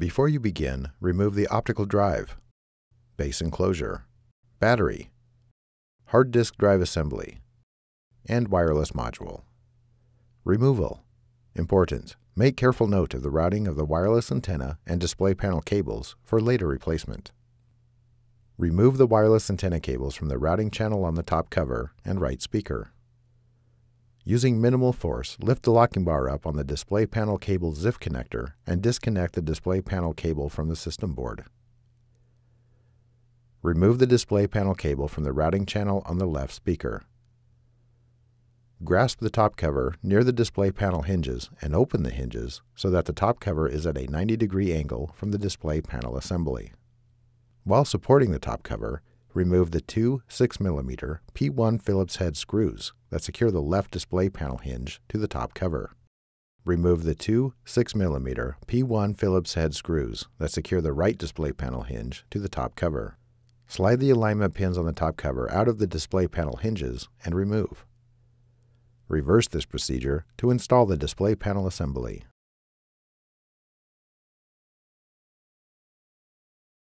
Before you begin, remove the optical drive, base enclosure, battery, hard disk drive assembly, and wireless module. Removal. Important. Make careful note of the routing of the wireless antenna and display panel cables for later replacement. Remove the wireless antenna cables from the routing channel on the top cover and right speaker. Using minimal force, lift the locking bar up on the display panel cable ZIF connector and disconnect the display panel cable from the system board. Remove the display panel cable from the routing channel on the left speaker. Grasp the top cover near the display panel hinges and open the hinges so that the top cover is at a 90-degree angle from the display panel assembly. While supporting the top cover, remove the two 6mm P1 Phillips head screws that secure the left display panel hinge to the top cover. Remove the two 6mm P1 Phillips head screws that secure the right display panel hinge to the top cover. Slide the alignment pins on the top cover out of the display panel hinges and remove. Reverse this procedure to install the display panel assembly.